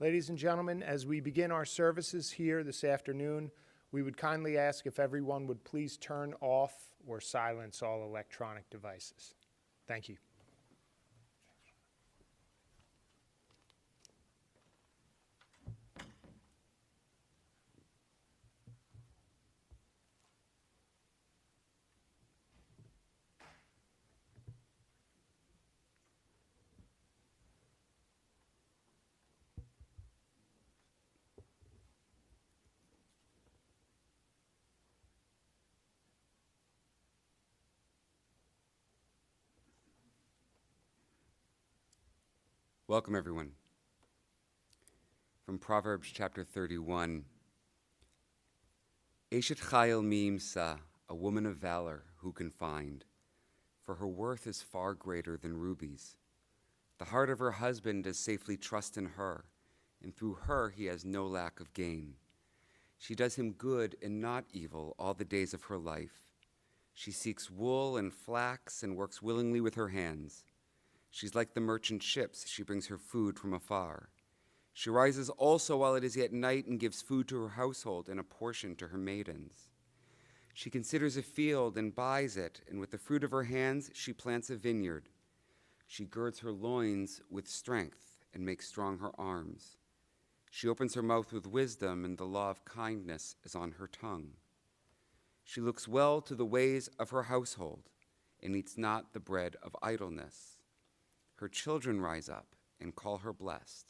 Ladies and gentlemen, as we begin our services here this afternoon, we would kindly ask if everyone would please turn off or silence all electronic devices. Thank you. Welcome, everyone. From Proverbs chapter 31. Eshet chayil mi'imsa, a woman of valor, who can find? For her worth is far greater than rubies. The heart of her husband does safely trust in her, and through her he has no lack of gain. She does him good and not evil all the days of her life. She seeks wool and flax and works willingly with her hands. She's like the merchant ships. She brings her food from afar. She rises also while it is yet night and gives food to her household and a portion to her maidens. She considers a field and buys it, and with the fruit of her hands she plants a vineyard. She girds her loins with strength and makes strong her arms. She opens her mouth with wisdom, and the law of kindness is on her tongue. She looks well to the ways of her household and eats not the bread of idleness. Her children rise up and call her blessed.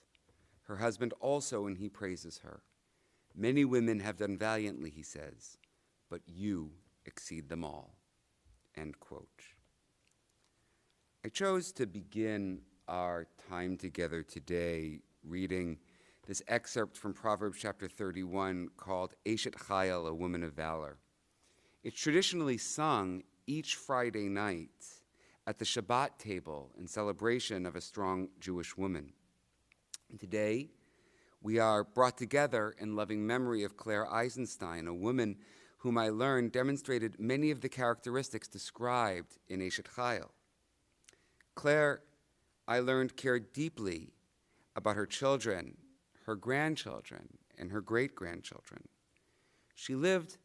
Her husband also, and he praises her. Many women have done valiantly, he says, but you exceed them all. End quote. I chose to begin our time together today reading this excerpt from Proverbs chapter 31 called Eshet chayil, a woman of valor. It's traditionally sung each Friday night at the Shabbat table in celebration of a strong Jewish woman. And today, we are brought together in loving memory of Claire Eisenstein, a woman whom I learned demonstrated many of the characteristics described in Eshet chayil. Claire, I learned, cared deeply about her children, her grandchildren, and her great-grandchildren. She lived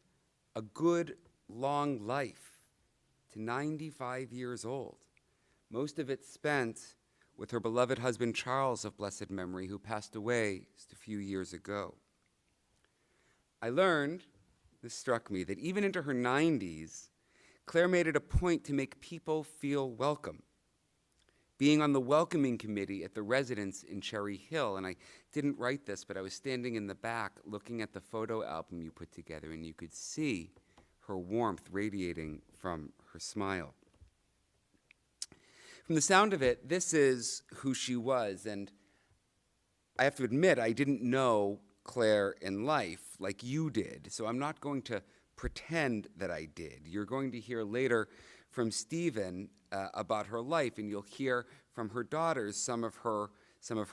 a good, long life to 95 years old, most of it spent with her beloved husband Charles of blessed memory, who passed away just a few years ago. I learned, this struck me, that even into her 90s, Claire made it a point to make people feel welcome. Being on the welcoming committee at the residence in Cherry Hill, and I didn't write this, but I was standing in the back looking at the photo album you put together, and you could see her warmth radiating from her smile. From the sound of it, this is who she was, and I have to admit, I didn't know Claire in life like you did, so I'm not going to pretend that I did. You're going to hear later from Stephen about her life, and you'll hear from her daughters some of her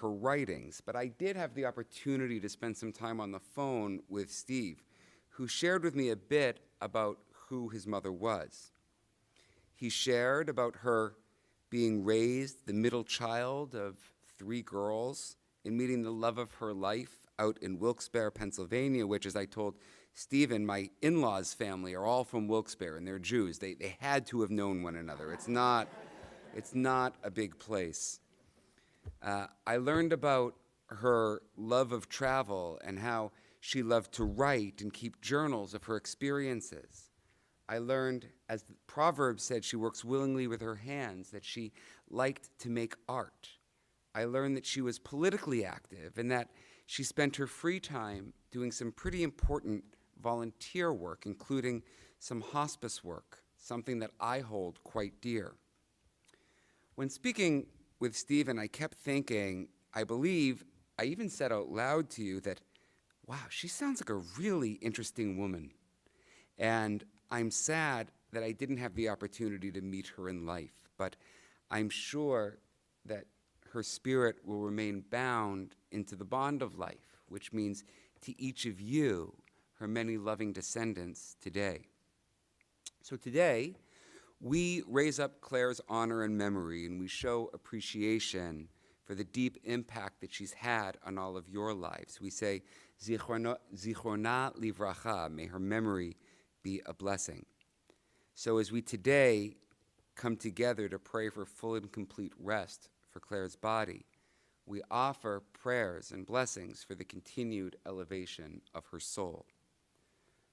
writings. But I did have the opportunity to spend some time on the phone with Steve, who shared with me a bit about who his mother was. He shared about her being raised the middle child of 3 girls and meeting the love of her life out in Wilkes-Barre, Pennsylvania, which, as I told Stephen, my in-laws' family are all from Wilkes-Barre, and they're Jews. They had to have known one another. It's not a big place. I learned about her love of travel and how she loved to write and keep journals of her experiences. I learned, as the Proverbs said, she works willingly with her hands, that she liked to make art. I learned that she was politically active and that she spent her free time doing some pretty important volunteer work, including some hospice work, something that I hold quite dear. When speaking with Stephen, I kept thinking, I believe I even said out loud to you that, wow, she sounds like a really interesting woman. And I'm sad that I didn't have the opportunity to meet her in life, but I'm sure that her spirit will remain bound into the bond of life, which means to each of you, her many loving descendants today. So today, we raise up Claire's honor and memory, and we show appreciation for the deep impact that she's had on all of your lives. We say, Zichrona livracha, may her memory be a blessing. So as we today come together to pray for full and complete rest for Claire's body, we offer prayers and blessings for the continued elevation of her soul.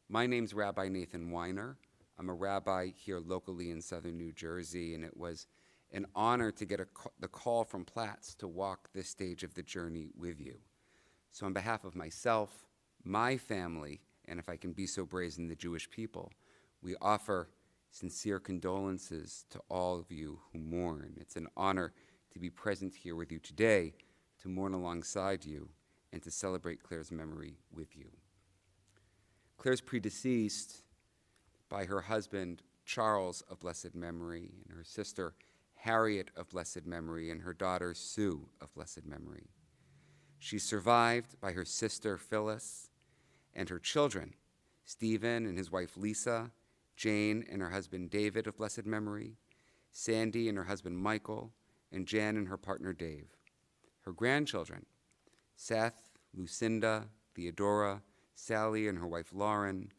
My name's Rabbi Nathan Weiner. I'm a rabbi here locally in southern New Jersey, and it was an honor to get the call from Platts to walk this stage of the journey with you. So on behalf of myself, my family, and if I can be so brazen, the Jewish people, we offer sincere condolences to all of you who mourn. It's an honor to be present here with you today, to mourn alongside you, and to celebrate Claire's memory with you. Claire's predeceased by her husband, Charles, of blessed memory, and her sister, Harriet, of blessed memory, and her daughter, Sue, of blessed memory. She's survived by her sister, Phyllis, and her children, Stephen and his wife, Lisa, Jane and her husband, David, of blessed memory, Sandy and her husband, Michael, and Jan and her partner, Dave. Her grandchildren, Seth, Lucinda, Theodora, Sally and her wife, Lauren,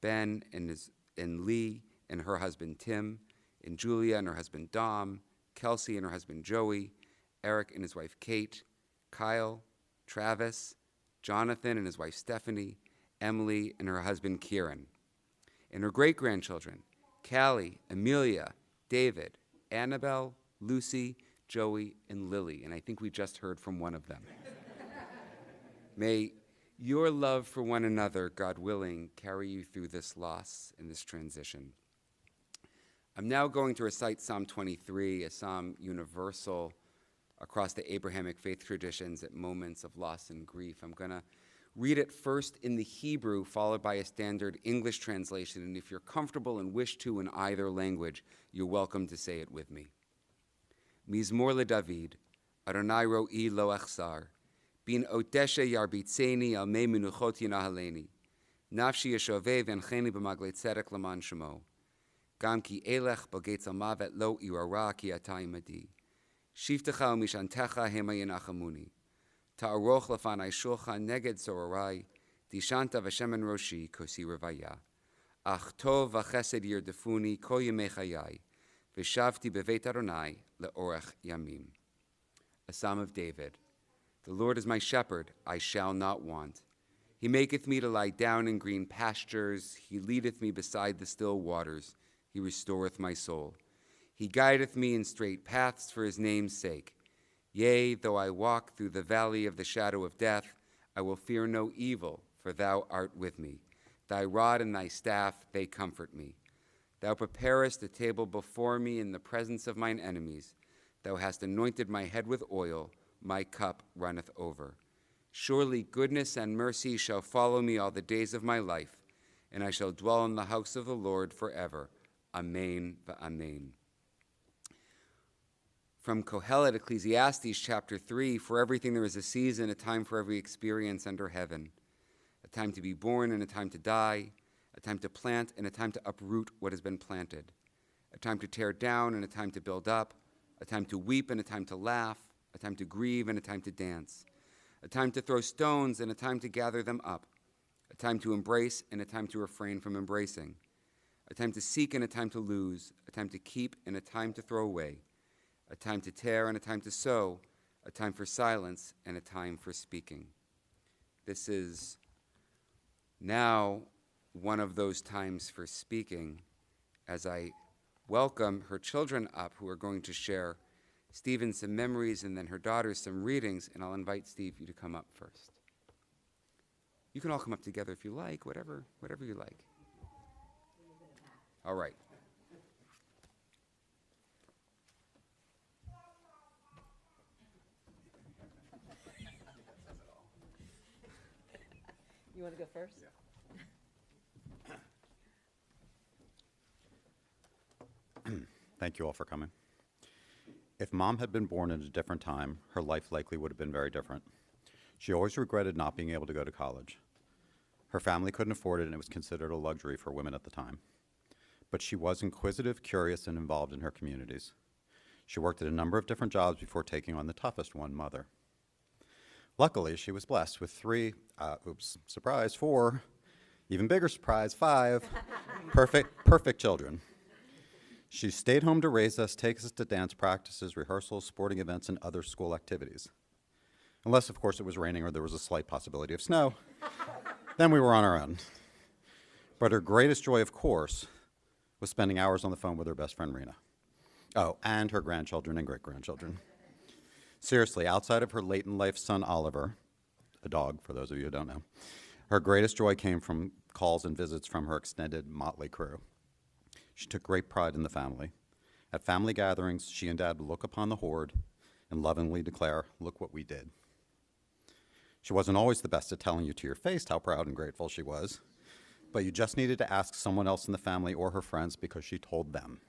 Ben and Lee and her husband, Tim, and Julia and her husband, Dom, Kelsey and her husband, Joey, Eric and his wife, Kate, Kyle, Travis, Jonathan and his wife, Stephanie, Emily and her husband, Kieran. And her great-grandchildren, Callie, Amelia, David, Annabelle, Lucy, Joey, and Lily. And I think we just heard from one of them. May your love for one another, God willing, carry you through this loss and this transition. I'm now going to recite Psalm 23, a psalm universal across the Abrahamic faith traditions at moments of loss and grief. I'm going to read it first in the Hebrew, followed by a standard English translation, and if you're comfortable and wish to in either language, you're welcome to say it with me. Mizmor leDavid, Adonai ro'i lo achsar, bin otesha yarbitzeni al mei menuchot yinahaleni, nafshi yeshoveh v'encheni b'maglei tzedek laman shemo, gam ki elech b'getz al mavet lo irara ki ata imadi, shivtecha u'mishantecha hema yenachamuni, ta'aroch lefanai shulchan neged sorarai, dishanta v'shemen roshi kosi revaya, ach tov v'chesed yirdefuni kol yemei chayai, v'shavti b'veit Adonai le'orech yamim. A Psalm of David. The Lord is my shepherd, I shall not want. He maketh me to lie down in green pastures. He leadeth me beside the still waters. He restoreth my soul. He guideth me in straight paths for his name's sake. Yea, though I walk through the valley of the shadow of death, I will fear no evil, for thou art with me. Thy rod and thy staff, they comfort me. Thou preparest a table before me in the presence of mine enemies. Thou hast anointed my head with oil. My cup runneth over. Surely goodness and mercy shall follow me all the days of my life, and I shall dwell in the house of the Lord forever. Amen v'amen. From Kohelet, Ecclesiastes, chapter 3, for everything there is a season, a time for every experience under heaven, a time to be born and a time to die, a time to plant and a time to uproot what has been planted, a time to tear down and a time to build up, a time to weep and a time to laugh, a time to grieve and a time to dance, a time to throw stones and a time to gather them up, a time to embrace and a time to refrain from embracing, a time to seek and a time to lose, a time to keep and a time to throw away, a time to tear and a time to sow, a time for silence and a time for speaking. This is now one of those times for speaking as I welcome her children up who are going to share Stephen some memories and then her daughter some readings, and I'll invite Steve you to come up first. You can all come up together if you like, whatever you like. All right. You want to go first? Yeah. Thank you all for coming. If Mom had been born at a different time, her life likely would have been very different. She always regretted not being able to go to college. Her family couldn't afford it, and it was considered a luxury for women at the time. But she was inquisitive, curious, and involved in her communities. She worked at a number of different jobs before taking on the toughest one, mother. Luckily, she was blessed with four, even bigger surprise, 5 perfect children. She stayed home to raise us, takes us to dance practices, rehearsals, sporting events, and other school activities. Unless, of course, it was raining or there was a slight possibility of snow. Then we were on our own. But her greatest joy, of course, was spending hours on the phone with her best friend, Rena. Oh, and her grandchildren and great-grandchildren. Seriously, outside of her late-in-life son, Oliver, a dog, for those of you who don't know, her greatest joy came from calls and visits from her extended motley crew. She took great pride in the family. At family gatherings, she and Dad would look upon the horde and lovingly declare, "Look what we did." She wasn't always the best at telling you to your face how proud and grateful she was, but you just needed to ask someone else in the family or her friends because she told them.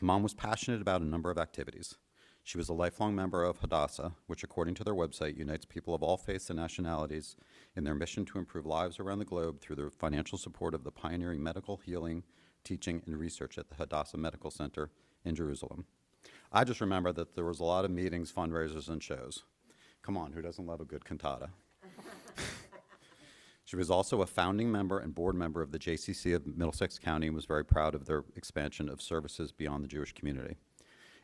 Mom was passionate about a number of activities. She was a lifelong member of Hadassah, which, according to their website, unites people of all faiths and nationalities in their mission to improve lives around the globe through the financial support of the pioneering medical, healing, teaching, and research at the Hadassah Medical Center in Jerusalem. I just remember that there was a lot of meetings, fundraisers, and shows. Come on, who doesn't love a good cantata? She was also a founding member and board member of the JCC of Middlesex County and was very proud of their expansion of services beyond the Jewish community.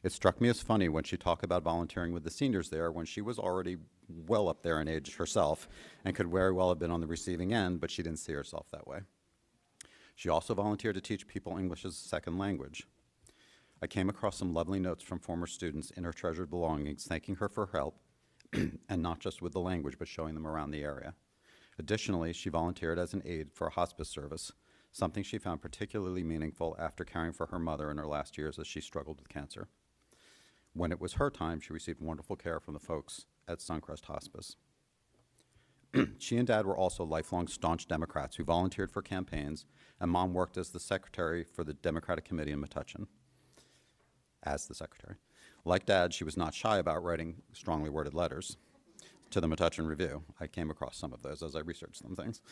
It struck me as funny when she talked about volunteering with the seniors there when she was already well up there in age herself and could very well have been on the receiving end, but she didn't see herself that way. She also volunteered to teach people English as a second language. I came across some lovely notes from former students in her treasured belongings, thanking her for her help, and not just with the language, but showing them around the area. Additionally, she volunteered as an aide for a hospice service, something she found particularly meaningful after caring for her mother in her last years as she struggled with cancer. When it was her time, she received wonderful care from the folks at Suncrest Hospice. She and Dad were also lifelong staunch Democrats who volunteered for campaigns, and Mom worked as the secretary for the Democratic Committee in Metuchen. As the secretary. Like Dad, she was not shy about writing strongly worded letters to the Metuchen Review. I came across some of those as I researched some things.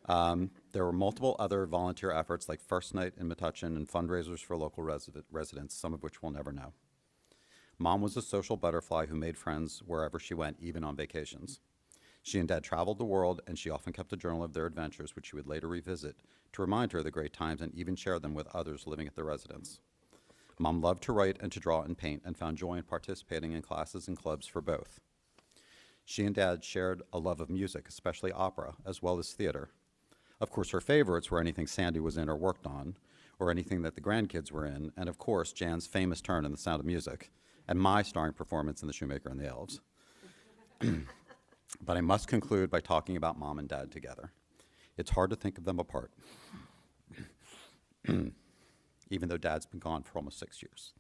There were multiple other volunteer efforts like First Night in Metuchen and fundraisers for local residents, some of which we'll never know. Mom was a social butterfly who made friends wherever she went, even on vacations. She and Dad traveled the world, and she often kept a journal of their adventures, which she would later revisit to remind her of the great times and even share them with others living at the residence. Mom loved to write and to draw and paint and found joy in participating in classes and clubs for both. She and Dad shared a love of music, especially opera, as well as theater. Of course, her favorites were anything Sandy was in or worked on, or anything that the grandkids were in, and of course, Jan's famous turn in The Sound of Music, and my starring performance in The Shoemaker and the Elves. But I must conclude by talking about Mom and Dad together. It's hard to think of them apart, even though Dad's been gone for almost 6 years.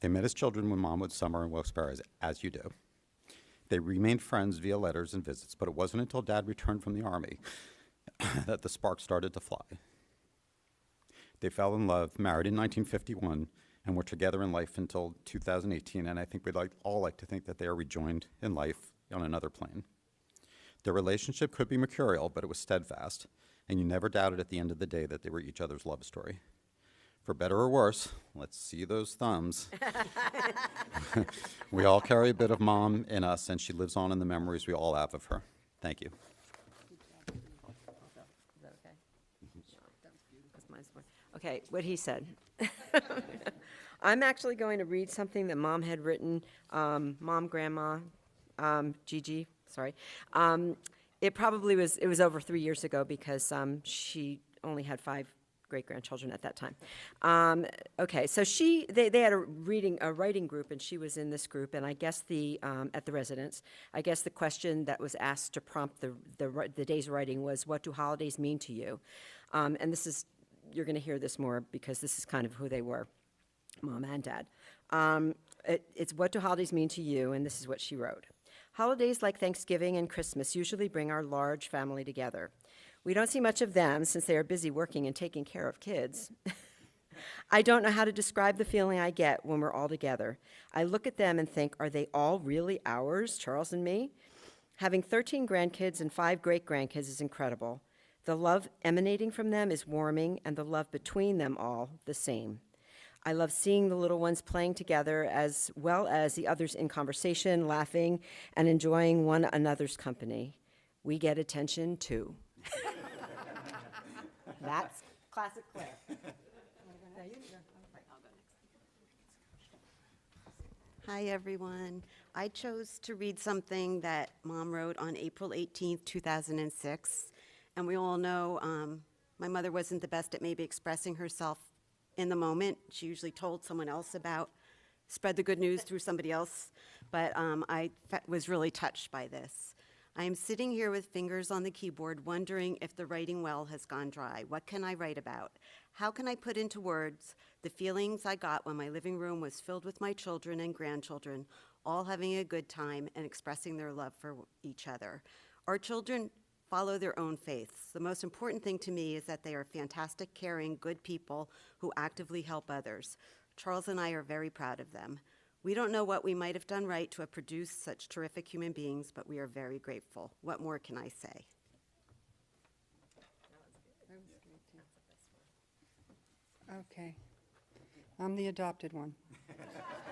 They met as children when Mom would summer in Wilkes-Barre, as you do. They remained friends via letters and visits, but it wasn't until Dad returned from the Army that the spark started to fly. They fell in love, married in 1951, and were together in life until 2018, and I think we'd all like to think that they are rejoined in life on another plane. Their relationship could be mercurial, but it was steadfast, and you never doubted at the end of the day that they were each other's love story. For better or worse, let's see those thumbs. We all carry a bit of Mom in us, and she lives on in the memories we all have of her. Thank you. Is that okay? That's mine's more. Okay, what he said. I'm actually going to read something that Mom had written, Mom, Grandma, Gigi, sorry. It was over 3 years ago because she only had 5 great-grandchildren at that time. Okay, so they had a writing group, and she was in this group, and I guess at the residence, I guess the question that was asked to prompt the day's writing was, what do holidays mean to you? And you're going to hear this more because this is kind of who they were, Mom and Dad. It's what do holidays mean to you, and this is what she wrote. Holidays like Thanksgiving and Christmas usually bring our large family together. We don't see much of them since they are busy working and taking care of kids. I don't know how to describe the feeling I get when we're all together. I look at them and think, are they all really ours, Charles and me? Having 13 grandkids and 5 great-grandkids is incredible. The love emanating from them is warming, and the love between them all the same. I love seeing the little ones playing together as well as the others in conversation, laughing, and enjoying one another's company. We get attention too. That's classic Claire. Hi, everyone. I chose to read something that Mom wrote on April 18th, 2006. And we all know my mother wasn't the best at maybe expressing herself in the moment. She usually told someone else about, spread the good news through somebody else. But I was really touched by this. I am sitting here with fingers on the keyboard, wondering if the writing well has gone dry. What can I write about? How can I put into words the feelings I got when my living room was filled with my children and grandchildren, all having a good time and expressing their love for each other? Our children follow their own faiths. The most important thing to me is that they are fantastic, caring, good people who actively help others. Charles and I are very proud of them. We don't know what we might have done right to have produced such terrific human beings, but we are very grateful. What more can I say? Okay. I'm the adopted one.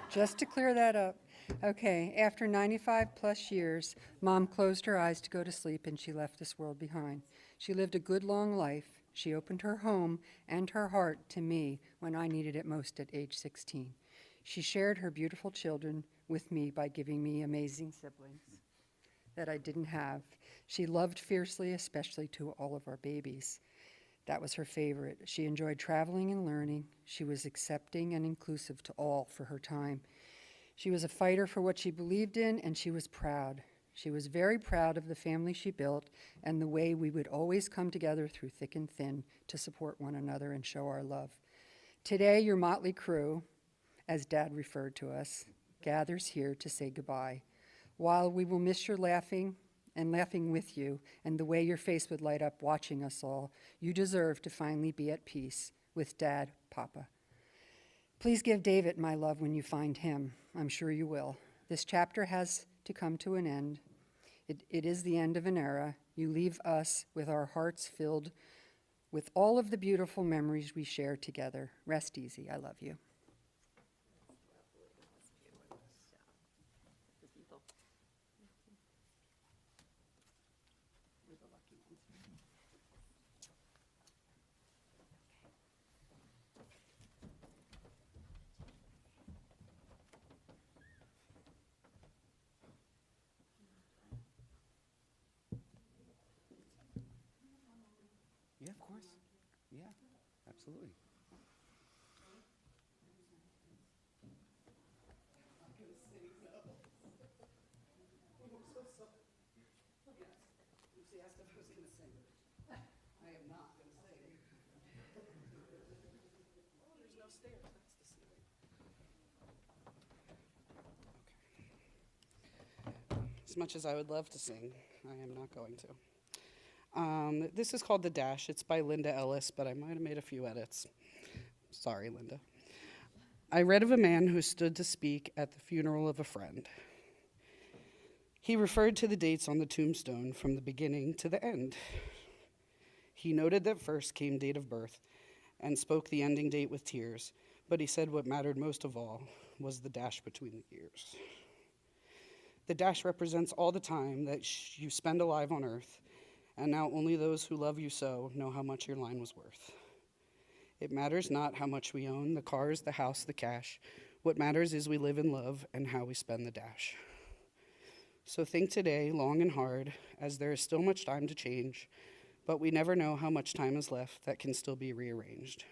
Just to clear that up. Okay, after 95-plus years, Mom closed her eyes to go to sleep and she left this world behind. She lived a good, long life. She opened her home and her heart to me when I needed it most at age 16. She shared her beautiful children with me by giving me amazing siblings that I didn't have. She loved fiercely, especially to all of our babies. That was her favorite. She enjoyed traveling and learning. She was accepting and inclusive to all for her time. She was a fighter for what she believed in, and she was proud. She was very proud of the family she built and the way we would always come together through thick and thin to support one another and show our love. Today, your motley crew, as Dad referred to us, gathers here to say goodbye. While we will miss your laughing and laughing with you and the way your face would light up watching us all, you deserve to finally be at peace with Dad, Papa. Please give David my love when you find him. I'm sure you will. This chapter has to come to an end. It is the end of an era. You leave us with our hearts filled with all of the beautiful memories we share together. Rest easy. I love you. Yeah, of course. Yeah, absolutely. As much as I would love to sing, I am not going to. This is called The Dash. It's by Linda Ellis, but I might have made a few edits. Sorry, Linda. I read of a man who stood to speak at the funeral of a friend. He referred to the dates on the tombstone from the beginning to the end. He noted that first came date of birth and spoke the ending date with tears, but he said what mattered most of all was the dash between the years. The dash represents all the time that you spend alive on earth, and now only those who love you so know how much your line was worth. It matters not how much we own, the cars, the house, the cash. What matters is we live in love and how we spend the dash. So think today long and hard, as there is still much time to change, but we never know how much time is left that can still be rearranged.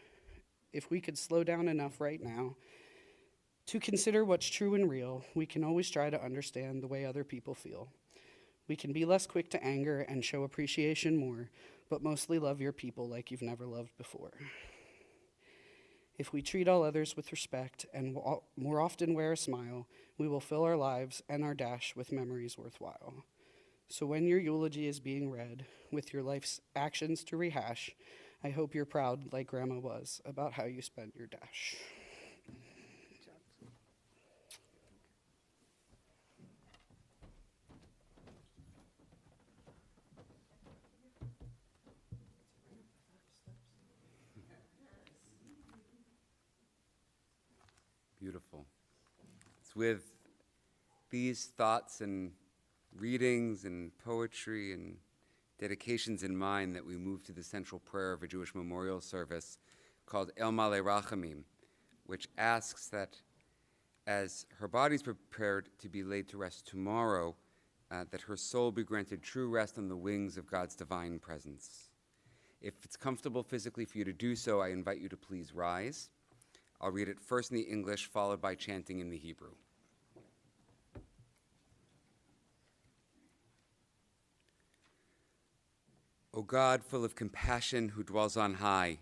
If we could slow down enough right now to consider what's true and real, we can always try to understand the way other people feel. We can be less quick to anger and show appreciation more, but mostly love your people like you've never loved before. If we treat all others with respect and more often wear a smile, we will fill our lives and our dash with memories worthwhile. So when your eulogy is being read, with your life's actions to rehash, I hope you're proud, like Grandma was, about how you spent your dash. Beautiful. It's with these thoughts and readings and poetry and dedications in mind that we move to the central prayer of a Jewish memorial service called El Malei Rachamim, which asks that as her body is prepared to be laid to rest tomorrow, that her soul be granted true rest on the wings of God's divine presence. If it's comfortable physically for you to do so, I invite you to please rise. I'll read it first in the English, followed by chanting in the Hebrew. O God, full of compassion, who dwells on high,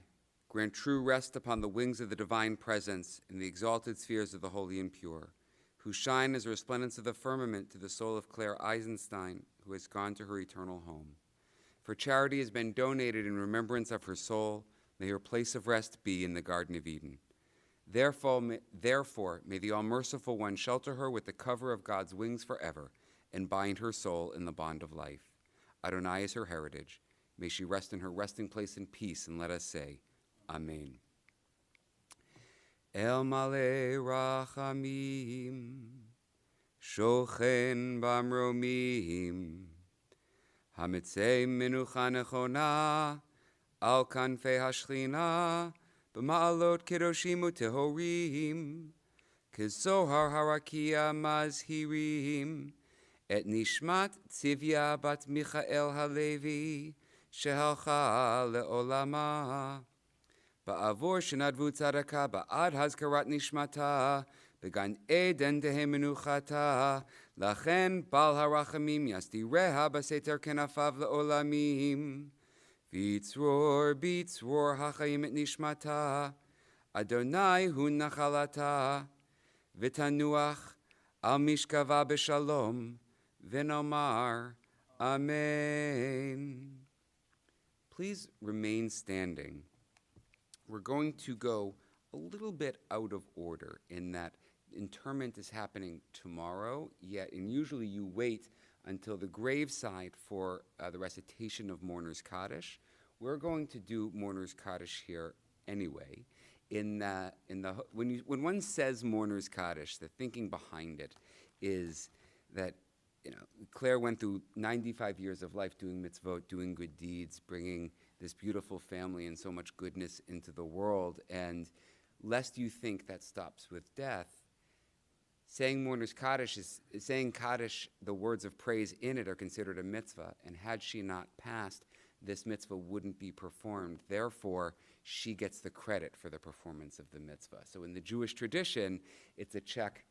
grant true rest upon the wings of the divine presence in the exalted spheres of the holy and pure, who shine as the resplendence of the firmament to the soul of Claire Eisenstein, who has gone to her eternal home. For charity has been donated in remembrance of her soul, may her place of rest be in the Garden of Eden. Therefore, may the all-merciful one shelter her with the cover of God's wings forever and bind her soul in the bond of life. Adonai is her heritage. May she rest in her resting place in peace, and let us say, Amen. El Malei Rachamim, Shochen Bamromim, Hamitzei Menucha Nechona, Al Kanfei Hashchina, B'ma'alot Kedoshim U'Tehorim, Kezohar Harakia Mazhirim, Et Nishmat Tzivya Bat Michael Halevi, Shehalcha Le'olama, Ba'avor Shenadvu Tzadaka, Ba'ad Hazkarat Nishmata, Began Eden Tehe Menuchata, Lachen Bal Harachamim Yastireha Baseter Kenafav Le'olamim, Vitzror Hachayim Et Nishmata, Adonai Hu Nachalata, V'tanuach Al Mishkava B'Shalom, V'nomar Amen. Please remain standing. We're going to go a little bit out of order in that interment is happening tomorrow, and usually you wait until the graveside for the recitation of Mourner's Kaddish. We're going to do Mourner's Kaddish here anyway. When one says Mourner's Kaddish, the thinking behind it is that Claire went through 95 years of life doing mitzvot, doing good deeds, bringing this beautiful family and so much goodness into the world. And lest you think that stops with death, saying Mourner's Kaddish is saying Kaddish, the words of praise in it are considered a mitzvah. And had she not passed, this mitzvah wouldn't be performed. Therefore, she gets the credit for the performance of the mitzvah. So in the Jewish tradition, it's a check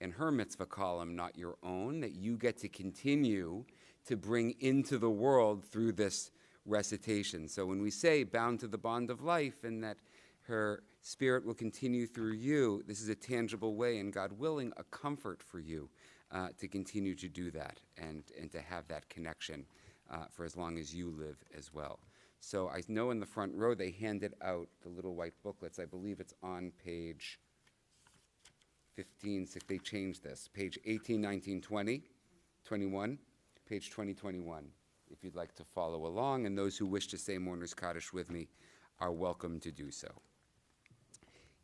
in her mitzvah column, not your own, that you get to continue to bring into the world through this recitation. So when we say bound to the bond of life and that her spirit will continue through you, this is a tangible way, and God willing, a comfort for you to continue to do that and to have that connection for as long as you live as well. So I know in the front row they handed out the little white booklets. I believe it's on page 15, they changed this, page 18, 19, 20, 21, page 20, 21, if you'd like to follow along, and those who wish to say Mourner's Kaddish with me are welcome to do so.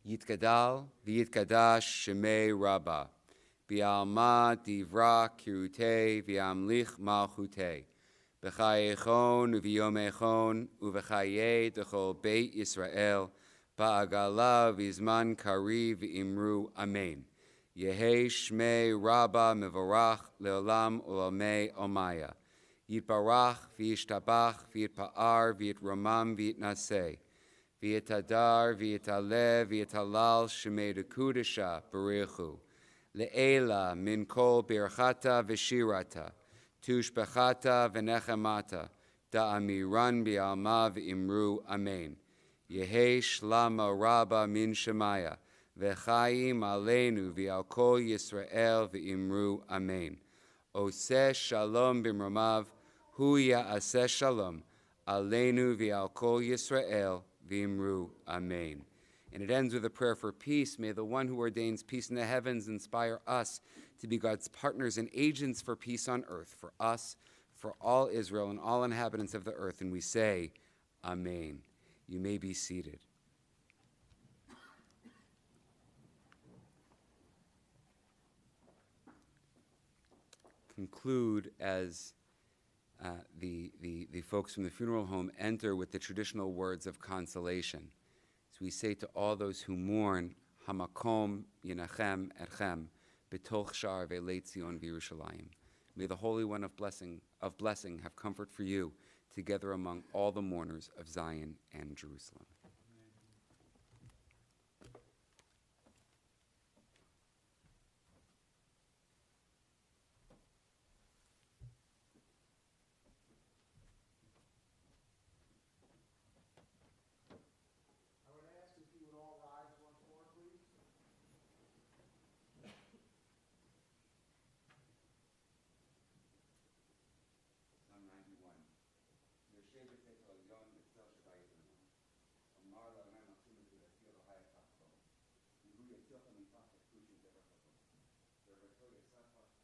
Yitgadal v'yitkadash shemei Rabbah, v'alma divra kirutei v'amlich malchutei, b'chayechon u'v'yomechon u'v'chayei d'chol beit Yisrael, Ba'agala v'izman kari v'imru amen. Yehi shmei Rabbah mevorach leolam ulamei omaya. Yitbarach v'yishtabach v'yitpa'ar v'yitromam v'yitnaseh. V'yitadar v'yitaleh v'yitalal shmei dekudesha barichu. Le'ela min kol birchata v'shirata. Tushbechata v'nechemata. Da'amiran bi'alma v'imru amen. Yehi shlama Rabbah min Shemaya, v'chaim aleinu v'al kol Yisrael v'imru amen. Oseh shalom b'mromav, hu ya'aseh shalom, aleinu v'al kol Yisrael v'imru amen. And it ends with a prayer for peace. May the one who ordains peace in the heavens inspire us to be God's partners and agents for peace on earth, for us, for all Israel and all inhabitants of the earth. And we say, Amen. You may be seated. conclude as the folks from the funeral home enter with the traditional words of consolation. So we say to all those who mourn, Hamakom Yinachem Erchem B'toch Shar Ve'lei Tzion V'Yerushalayim. May the Holy One of blessing have comfort for you, together among all the mourners of Zion and Jerusalem. I would ask if you would all rise once more, please. Psalm 91. Yoshevet et Elyon B'tzel Sheba'ezimon. Amar la'Adonai Matzim et Tzilatil Ohai Tachto. Yehu Yitzilcha Mipach et Kushin Zerechato. Zervato Yisafach